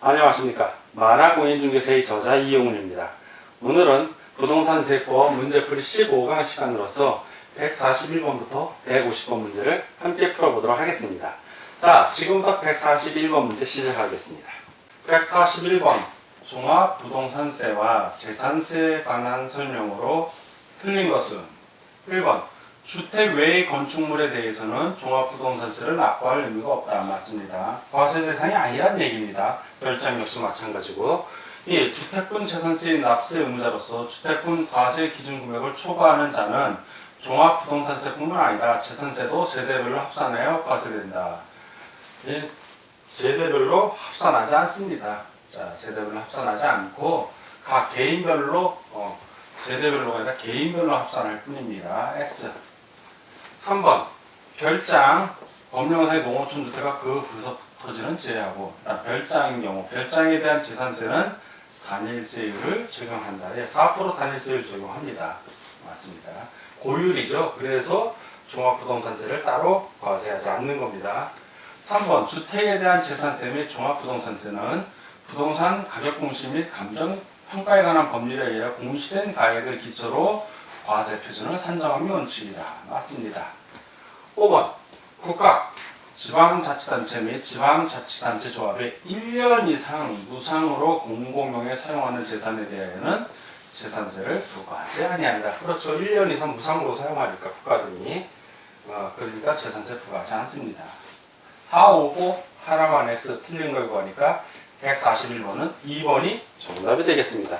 안녕하십니까. 만화공인중개사의 저자 이용훈입니다. 오늘은 부동산세법 문제풀이 15강 시간으로서 141번부터 150번 문제를 함께 풀어보도록 하겠습니다. 자, 지금부터 141번 문제 시작하겠습니다. 141번 종합부동산세와 재산세에 관한 설명으로 틀린 것은 1번 주택 외의 건축물에 대해서는 종합부동산세를 납부할 의무가 없다. 맞습니다. 과세 대상이 아니란 얘기입니다. 별장 역시 마찬가지고 이 주택분 재산세의 납세 의무자로서 주택분 과세 기준 금액을 초과하는 자는 종합부동산세뿐만 아니라 재산세도 세대별로 합산하여 과세된다. 세대별로 합산하지 않습니다. 자, 세대별로 합산하지 않고 각 개인별로 세대별로가 아니라 개인별로 합산할 뿐입니다. X. 3번 별장 법령상의 농어촌 주택과 그 부속 토지는 제외하고 별장인 경우 별장에 대한 재산세는 단일세율을 적용한다. 4% 단일세율 적용합니다. 맞습니다. 고율이죠. 그래서 종합부동산세를 따로 과세하지 않는 겁니다. 3번 주택에 대한 재산세 및 종합부동산세는 부동산 가격 공시 및 감정 평가에 관한 법률에 의해 공시된 가액을 기초로 과세 표준을 산정함이 원칙이다. 맞습니다. 5번 국가, 지방자치단체 및 지방자치단체 조합에 1년 이상 무상으로 공공용에 사용하는 재산에 대하여는 재산세를 부과하지 아니한다. 그렇죠. 1년 이상 무상으로 사용하니까 국가등이 그러니까 재산세 부과하지 않습니다. 다 오고 하나만 X 틀린 걸 구하니까 141번은 2번이 정답이 되겠습니다.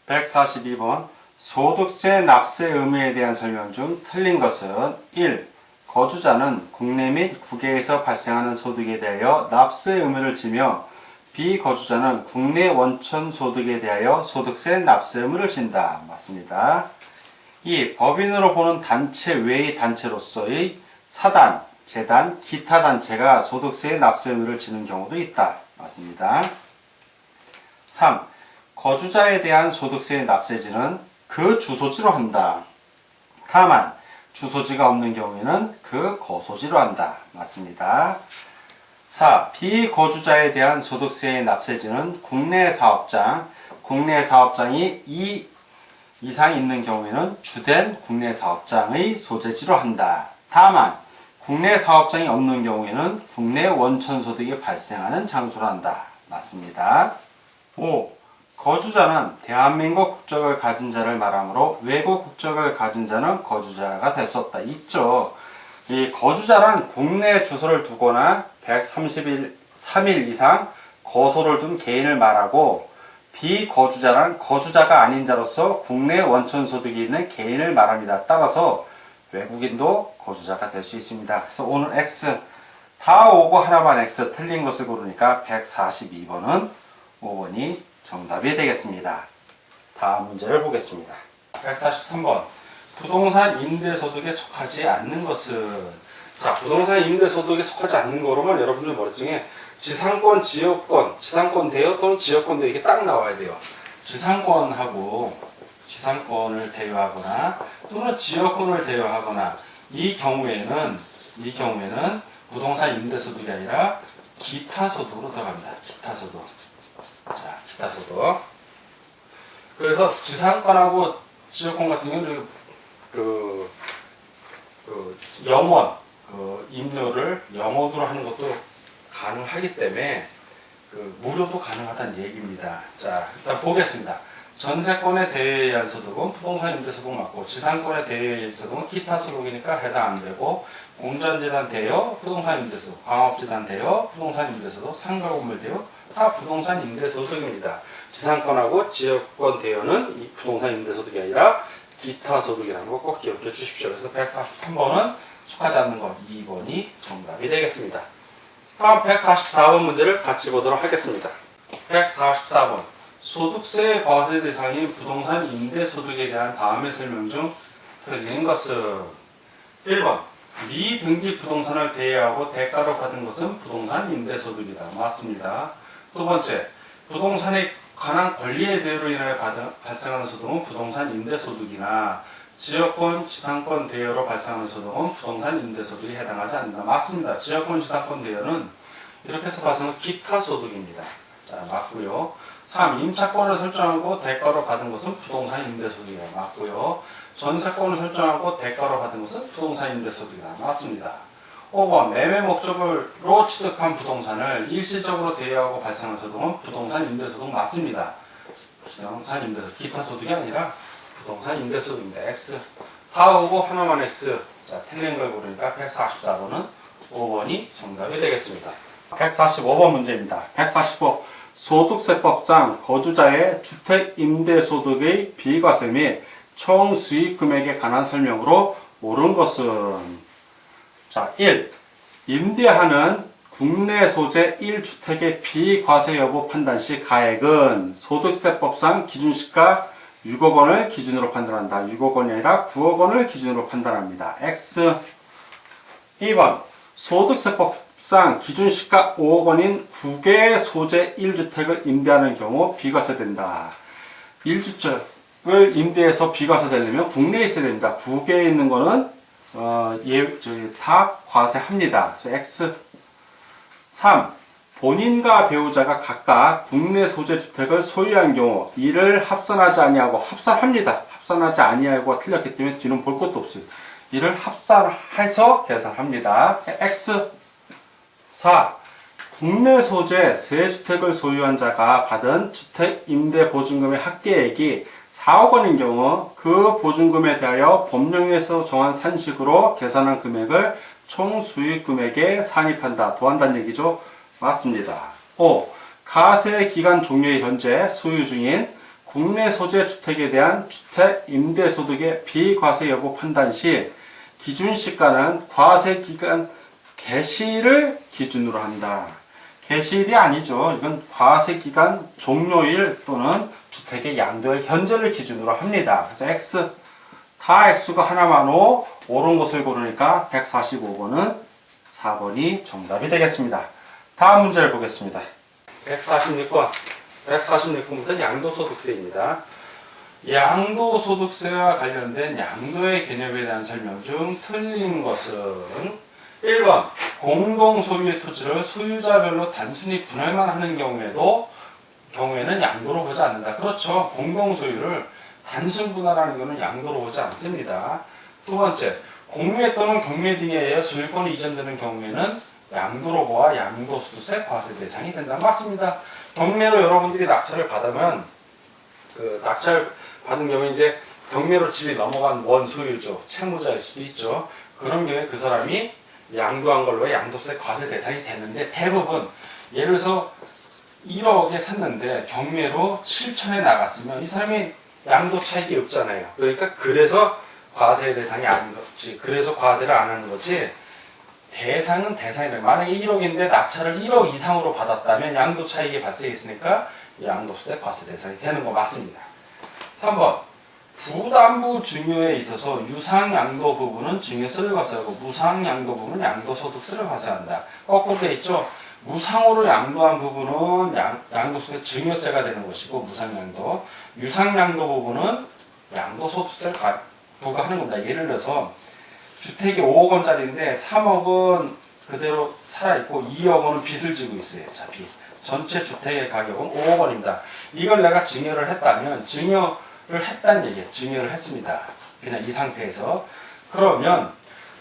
142번 소득세 납세 의무에 대한 설명 중 틀린 것은 1. 거주자는 국내 및 국외에서 발생하는 소득에 대하여 납세 의무를 지며 비거주자는 국내 원천 소득에 대하여 소득세 납세 의무를 진다. 맞습니다. 2. 법인으로 보는 단체 외의 단체로서의 사단, 재단, 기타 단체가 소득세 납세 의무를 지는 경우도 있다. 맞습니다. 3. 거주자에 대한 소득세 납세지는 그 주소지로 한다. 다만 주소지가 없는 경우에는 그 거소지로 한다. 맞습니다. 4. 비거주자에 대한 소득세의 납세지는 국내 사업장이 2 이상 있는 경우에는 주된 국내 사업장의 소재지로 한다. 다만 국내 사업장이 없는 경우에는 국내 원천 소득이 발생하는 장소로 한다. 맞습니다. 5. 거주자는 대한민국 국적을 가진 자를 말하므로 외국 국적을 가진 자는 거주자가 될 수 없다. 있죠. 이 거주자란 국내 주소를 두거나 133일 이상 거소를 둔 개인을 말하고 비거주자란 거주자가 아닌 자로서 국내 원천 소득이 있는 개인을 말합니다. 따라서 외국인도 거주자가 될 수 있습니다. 그래서 오늘 X 다 오고 하나만 X 틀린 것을 고르니까 142번은 5번이 정답이 되겠습니다. 다음 문제를 보겠습니다. 143번 부동산 임대소득에 속하지 않는 것은 자, 부동산 임대소득에 속하지 않는 거로만 여러분들 머릿속에 지상권, 지역권, 지상권 대여 또는 지역권 대여 이게 딱 나와야 돼요. 지상권을 대여하거나 또는 지역권을 대여하거나 이 경우에는 부동산 임대소득이 아니라 기타소득으로 들어갑니다. 기타소득. 자, 기타소득. 그래서 지상권하고 지역권 같은 경우는 영원 임료를 영원으로 하는 것도 가능하기 때문에 무료도 가능하다는 얘기입니다. 자, 일단 보겠습니다. 전세권에 대여한 소득은 부동산 임대소득 맞고 지상권에 대여한 소득은 기타 소득이니까 해당 안 되고 공전재단 대여, 부동산 임대소득, 광업재단 대여, 부동산 임대소득, 상가건물 대여 다 부동산 임대소득입니다. 지상권하고 지역권 대여는 이 부동산 임대소득이 아니라 기타 소득이라는 거 꼭 기억해 주십시오. 그래서 143번은 속하지 않는 것 2번이 정답이 되겠습니다. 다음 144번 문제를 같이 보도록 하겠습니다. 144번 소득세 과세 대상인 부동산 임대소득에 대한 다음의 설명 중 틀린 것은 1번 미등기 부동산을 대여하고 대가로 받은 것은 부동산 임대소득이다. 맞습니다. 두 번째, 부동산에 관한 권리의 대여로 인하여 발생하는 소득은 부동산 임대소득이나 지역권, 지상권 대여로 발생하는 소득은 부동산 임대소득에 해당하지 않는다. 맞습니다. 지역권, 지상권 대여는 이렇게 해서 발생하는 기타 소득입니다. 자, 맞고요. 3. 임차권을 설정하고 대가로 받은 것은 부동산 임대소득이다. 맞고요. 전세권을 설정하고 대가로 받은 것은 부동산 임대소득이다. 맞습니다. 5번 매매 목적으로 취득한 부동산을 일시적으로 대여하고 발생한 소득은 부동산 임대소득 맞습니다. 부동산 임대소득, 기타 소득이 아니라 부동산 임대소득입니다. X. 다 오고 하나만 X. 자, 틀린 걸 고르니까 144번은 5번이 정답이 되겠습니다. 145번 문제입니다. 145. 소득세법상 거주자의 주택임대소득의 비과세 및 총 수익금액에 관한 설명으로 옳은 것은 자, 1. 임대하는 국내 소재 1주택의 비과세 여부 판단 시 가액은 소득세법상 기준시가 6억 원을 기준으로 판단한다. 6억 원이 아니라 9억 원을 기준으로 판단합니다. X. 2번. 소득세법상 기준시가 5억 원인 국외 소재 1주택을 임대하는 경우 비과세된다. 1주택을 임대해서 비과세 되려면 국내에 있어야 됩니다. 국외에 있는 거는 다 과세합니다. 그래서 X. 3. 본인과 배우자가 각각 국내 소재 주택을 소유한 경우 이를 합산하지 아니하고 합산합니다. 합산하지 아니하고가 틀렸기 때문에 뒤는 볼 것도 없어요. 이를 합산해서 계산합니다. X. 4. 국내 소재 세 주택을 소유한 자가 받은 주택 임대 보증금의 합계액이 4억 원인 경우 그 보증금에 대하여 법령에서 정한 산식으로 계산한 금액을 총 수익 금액에 산입한다. 더한다는 얘기죠. 맞습니다. 5. 가세 기간 종료의 현재 소유 중인 국내 소재 주택에 대한 주택 임대 소득의 비과세 여부 판단 시 기준 시가는 과세 기간 개시를 기준으로 한다. 개시일이 아니죠. 이건 과세 기간 종료일 또는 주택의 양도일 현재를 기준으로 합니다. 그래서 X. 다 X가 하나만 옳은 것을 고르니까 145번은 4번이 정답이 되겠습니다. 다음 문제를 보겠습니다. 146번. 146번부터는 양도소득세입니다. 양도소득세와 관련된 양도의 개념에 대한 설명 중 틀린 것은 1번 공동소유의 토지를 소유자별로 단순히 분할만 하는 경우에는 양도로 보지 않는다. 그렇죠. 공동소유를 단순 분할하는 것은 양도로 보지 않습니다. 두 번째, 공매 또는 경매 등에 의해 소유권이 이전되는 경우에는 양도로 보아 양도소득세 과세 대상이 된다. 맞습니다. 경매로 여러분들이 낙찰을 받으면 그 낙찰 받은 경우에 이제 경매로 집이 넘어간 원소유주, 채무자일 수도 있죠. 그런 경우에 그 사람이 양도한 걸로 양도세 과세 대상이 되는데 대부분 예를 들어서 1억에 샀는데 경매로 7천에 나갔으면 이 사람이 양도 차익이 없잖아요. 그러니까 그래서 과세 대상이 아닌 거지. 그래서 과세를 안 하는 거지. 대상은 대상이래. 만약에 1억인데 낙찰을 1억 이상으로 받았다면 양도 차익이 발생했으니까 양도세 과세 대상이 되는 거 맞습니다. 3번. 부담부 증여에 있어서 유상양도 부분은 증여세를 과세하고 무상양도 부분은 양도소득세를 과세한다. 거꾸로 돼 있죠. 무상으로 양도한 부분은 양도소득 증여세가 되는 것이고 무상양도, 유상양도 부분은 양도소득세를 부과하는 겁니다. 예를 들어서 주택이 5억 원짜리인데 3억은 그대로 살아있고 2억 원은 빚을 지고 있어요. 자, 빚. 전체 주택의 가격은 5억 원입니다. 이걸 내가 증여를 했다면 증여를 했다는 얘기예요. 증여를 했습니다. 그냥 이 상태에서. 그러면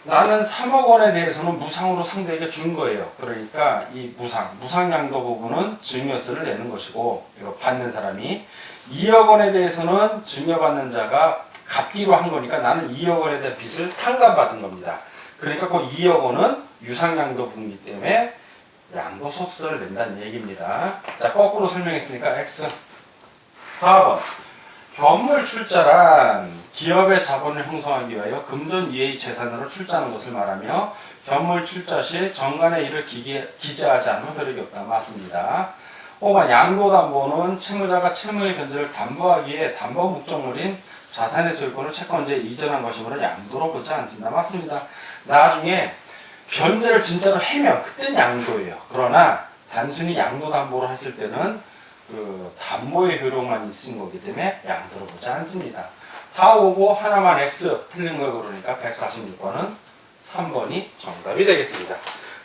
나는 3억 원에 대해서는 무상으로 상대에게 준 거예요. 그러니까 이 무상양도 부분은 증여세를 내는 것이고, 이거 받는 사람이 2억 원에 대해서는 증여받는 자가 갚기로 한 거니까 나는 2억 원에 대한 빚을 탕감받은 겁니다. 그러니까 그 2억 원은 유상양도 부분이기 때문에 양도소득세를 낸다는 얘기입니다. 자, 거꾸로 설명했으니까 X. 4번. 현물 출자란 기업의 자본을 형성하기 위하여 금전 이해의 재산으로 출자하는 것을 말하며 현물 출자 시 정관의 일을 기재하지 않으면 효력이 없다. 맞습니다. 5번. 양도담보는 채무자가 채무의 변제를 담보하기 위해 담보 목적물인 자산의 소유권을 채권자에 이전한 것이므로 양도로 보지 않습니다. 맞습니다. 나중에 변제를 진짜로 해면 그때는 양도예요. 그러나 단순히 양도담보로 했을 때는 그 담보의 효력만 있은 거기 때문에 양도로 보지 않습니다. 다 오고 하나만 X 틀린 걸 고르니까 146번은 3번이 정답이 되겠습니다.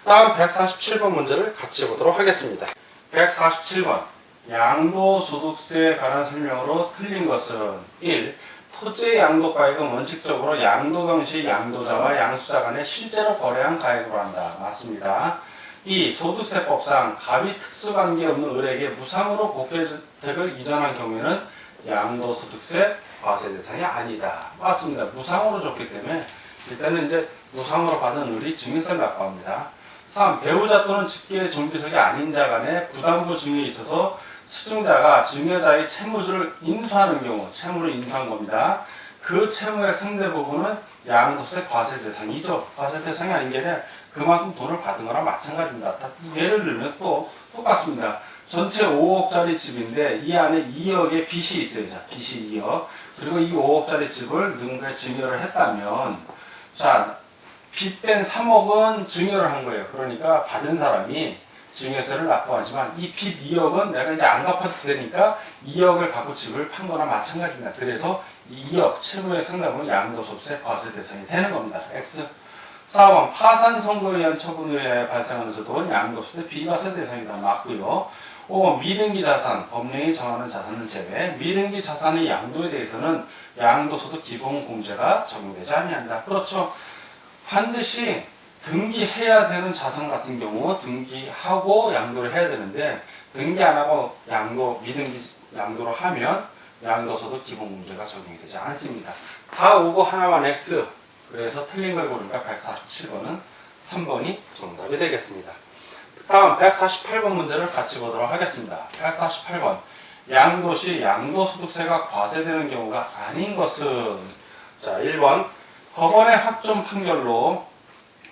다음 147번 문제를 같이 보도록 하겠습니다. 147번 양도소득세에 관한 설명으로 틀린 것은 1. 토지의 양도가액은 원칙적으로 양도경 시 양도자와 양수자 간에 실제로 거래한 가액으로 한다. 맞습니다. 2. 소득세법상 갑이 특수관계 없는 을에게 무상으로 복귀주택을 이전한 경우에는 양도소득세 과세 대상이 아니다. 맞습니다. 무상으로 줬기 때문에 일단은 이제 무상으로 받은 을이 증여세를 납부합니다. 3. 배우자 또는 직계 정비석이 아닌 자 간에 부담부 증여에 있어서 수증자가 증여자의 채무를 인수하는 경우, 채무를 인수한 겁니다. 그 채무의 상대 부분은 양도세 과세 대상이죠. 과세 대상이 아닌 게 아니라 그만큼 돈을 받은 거랑 마찬가지입니다. 예를 들면 또 똑같습니다. 전체 5억짜리 집인데 이 안에 2억의 빚이 있어요. 자, 빚이 2억. 그리고 이 5억짜리 집을 누군가에 증여를 했다면, 자, 빚 뺀 3억은 증여를 한 거예요. 그러니까 받은 사람이 증여세를 납부하지만 이 빚 2억은 내가 이제 안 갚아도 되니까 2억을 갖고 집을 판 거나 마찬가지입니다. 그래서 이 2억 채무의 상당은 양도소득세 과세 대상이 되는 겁니다. X. 4번 파산 선고에 의한 처분에 의해 발생하는 소득은 양도소득세 비과세 대상이다. 맞고요. 5번 미등기 자산, 법령이 정하는 자산을 제외 미등기 자산의 양도에 대해서는 양도소득 기본공제가 적용되지 아니한다. 그렇죠. 반드시 등기해야 되는 자산 같은 경우 등기하고 양도를 해야 되는데 등기 안 하고 미등기 양도를 하면 양도소득 기본공제가 적용이 되지 않습니다. 다 오고 하나만 X. 그래서 틀린 걸 고르니까 147번은 3번이 정답이 되겠습니다. 다음 148번 문제를 같이 보도록 하겠습니다. 148번 양도시 양도소득세가 과세되는 경우가 아닌 것은, 자, 1번 법원의 확정 판결로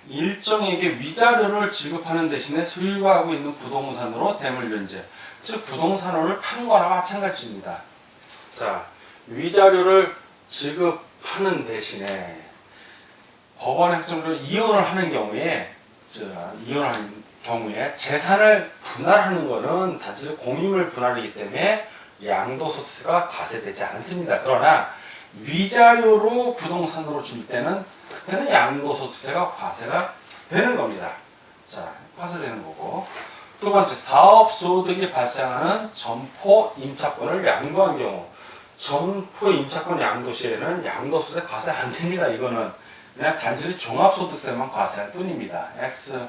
일정에게 위자료를 지급하는 대신에 소유하고 있는 부동산으로 대물변제, 즉 부동산을 판 거나 마찬가지입니다. 자, 위자료를 지급하는 대신에 법원의 확정으로 이혼을 하는 경우에, 재산을 분할하는 것은 단지 공유물 분할이기 때문에 양도소득세가 과세되지 않습니다. 그러나 위자료로 부동산으로 줄 때는 그때는 양도소득세가 과세가 되는 겁니다. 자, 과세되는 거고. 두 번째, 사업소득이 발생하는 점포 임차권을 양도한 경우, 점포 임차권 양도 시에는 양도소득세 과세 안 됩니다. 이거는 그냥 단순히 종합소득세만 과세할 뿐입니다. X.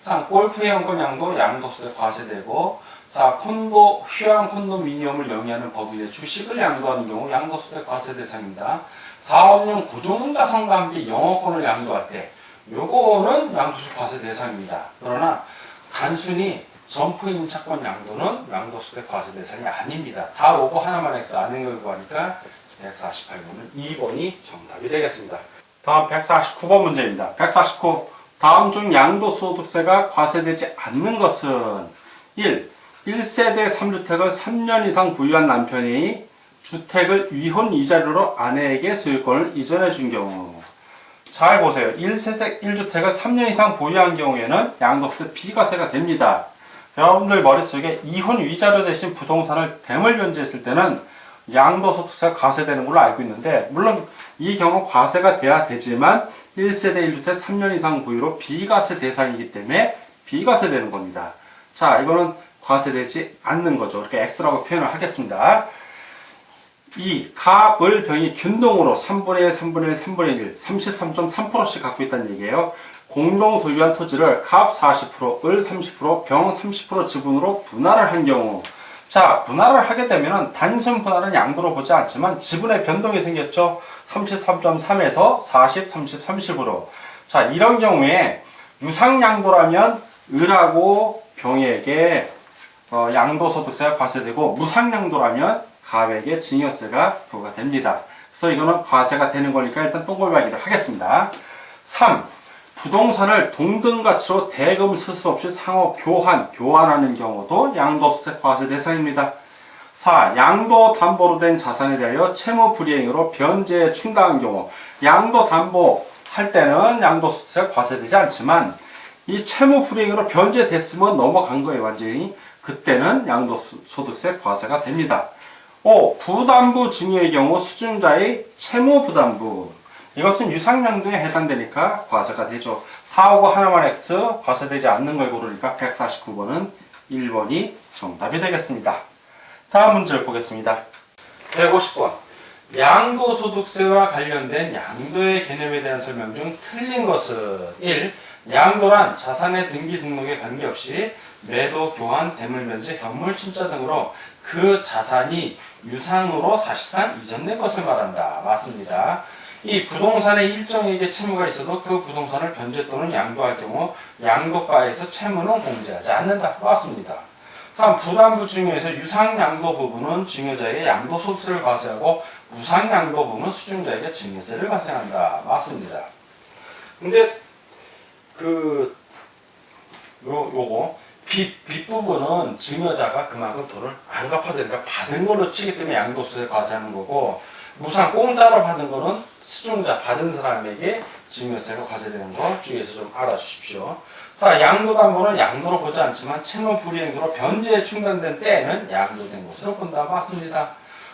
3. 골프 회원권 양도 양도소득세 과세되고, 4. 휴양 콘도미니엄을 영위하는 법인의 주식을 양도하는 경우 양도소득세 과세 대상입니다. 사업용 구종자산과 함께 영업권을 양도할 때 요거는 양도소득 과세 대상입니다. 그러나 단순히 점포 임차권 양도는 양도소득 과세 대상이 아닙니다. 다 오고 하나만 X 아닌 걸 구하니까 148번은 2번이 정답이 되겠습니다. 다음 149번 문제입니다. 149. 다음 중 양도소득세가 과세되지 않는 것은 1. 1세대 3주택을 3년 이상 보유한 남편이 주택을 위혼 이자료로 아내에게 소유권을 이전해 준 경우. 잘 보세요. 1세대 1주택을 3년 이상 보유한 경우에는 양도소득 비과세가 됩니다. 여러분들 머릿속에 이혼 위자료 대신 부동산을 대물변제했을 때는 양도소득세가 과세되는 걸로 알고 있는데, 물론 이 경우 과세가 돼야 되지만 1세대 1주택 3년 이상 보유로 비과세 대상이기 때문에 비과세되는 겁니다. 자, 이거는 과세되지 않는 거죠. 이렇게 X라고 표현을 하겠습니다. 2. 갑을 병이 균동으로 3분의 1, 3분의 1, 3분의 1, 33.3%씩 갖고 있다는 얘기예요. 공동 소유한 토지를 갑 40%, 을 30%, 병 30% 지분으로 분할을 한 경우. 자, 분할을 하게 되면 단순 분할은 양도로 보지 않지만 지분의 변동이 생겼죠. 33.3에서 40, 30, 30으로. 자, 이런 경우에 유상양도라면 을하고 병에게 양도소득세가 과세되고, 무상양도라면 갑에게 증여세가 부과됩니다. 그래서 이거는 과세가 되는 거니까 일단 동글박이를 하겠습니다. 3. 부동산을 동등가치로 대금 스수 없이 상호 교환하는 경우도 양도소득세 과세 대상입니다. 4. 양도 담보로 된 자산에 대하여 채무 불이행으로 변제에 충당한 경우. 양도 담보 할 때는 양도소득세가 과세되지 않지만 이 채무 불이행으로 변제됐으면 넘어간 거예요. 완전히. 그때는 양도소득세 과세가 됩니다. 5. 부담부 증여의 경우 수증자의 채무 부담부. 이것은 유상양도에 해당되니까 과세가 되죠. 다 오고 하나만 X, 과세되지 않는 걸 고르니까 149번은 1번이 정답이 되겠습니다. 다음 문제를 보겠습니다. 150번. 양도소득세와 관련된 양도의 개념에 대한 설명 중 틀린 것은 1. 양도란 자산의 등기 등록에 관계없이 매도, 교환, 대물면제, 현물, 춘자 등으로 그 자산이 유상으로 사실상 이전된 것을 말한다. 맞습니다. 이 부동산에 일정에게 채무가 있어도 그 부동산을 변제 또는 양도할 경우 양도가에서 채무는 공제하지 않는다. 맞습니다. 3. 부담부 증여에서 유상양도 부분은 증여자에게 양도소득세를 과세하고 무상양도 부분은 수증자에게 증여세를 발생한다. 맞습니다. 근데 요거 빚 부분은 증여자가 그만큼 돈을 안 갚아야 되니까 받은 걸로 치기 때문에 양도소득세 과세하는 거고, 무상 공짜로 받은 거는 수증자 받은 사람에게 증여세가 과세되는 거 주의해서 좀 알아주십시오. 4. 양도담보는 양도로 보지 않지만 채무 불이행으로 변제에 충당된 때에는 양도된 것으로 본다. 맞습니다.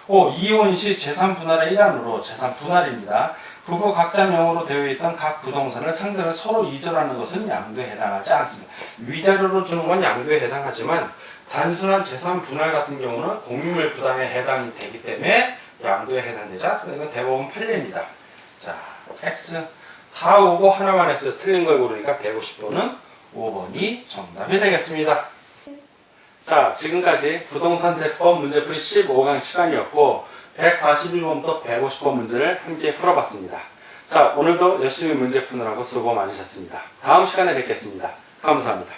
5. 이혼 시 재산 분할의 일환으로 재산 분할입니다. 부부 각자 명으로 되어 있던 각 부동산을 상대로 서로 이전하는 것은 양도에 해당하지 않습니다. 위자료로 주는 건 양도에 해당하지만 단순한 재산 분할 같은 경우는 공유물 부담에 해당이 되기 때문에 양도에 해당되지 않습니다. 이건 대법원 판례입니다. 자, X 다 오고 하나만 X 틀린 걸 고르니까 150번은 5번이 정답이 되겠습니다. 자, 지금까지 부동산세법 문제풀이 15강 시간이었고 141번부터 150번 문제를 함께 풀어봤습니다. 자, 오늘도 열심히 문제 푸느라고 수고 많으셨습니다. 다음 시간에 뵙겠습니다. 감사합니다.